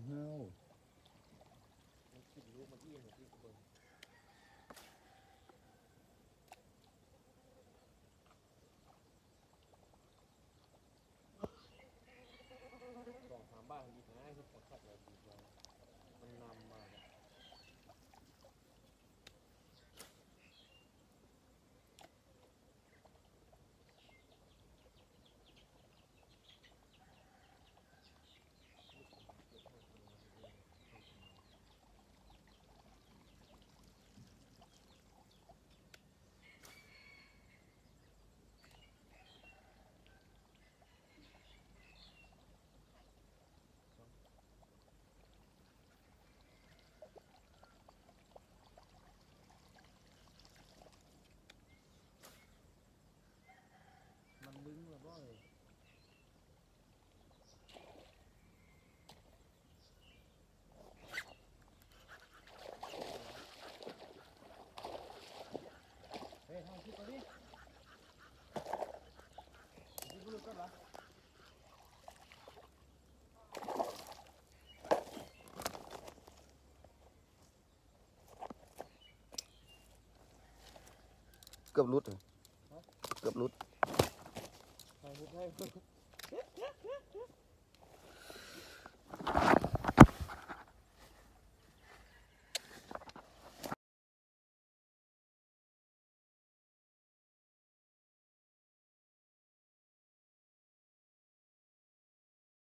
บเฮามันกินลูกมันอี้มันที่เบิ่งสองสามบ้านดีนะที่ขัดเลยดีกว่ามันนำมาเนี่ยมันดึงแล้วก็เลยเฮ้ยทำคลิปตัวนี้คลิปลูกก็เหรอเกือบรุดเลยเกือบรุด ใช่ใช่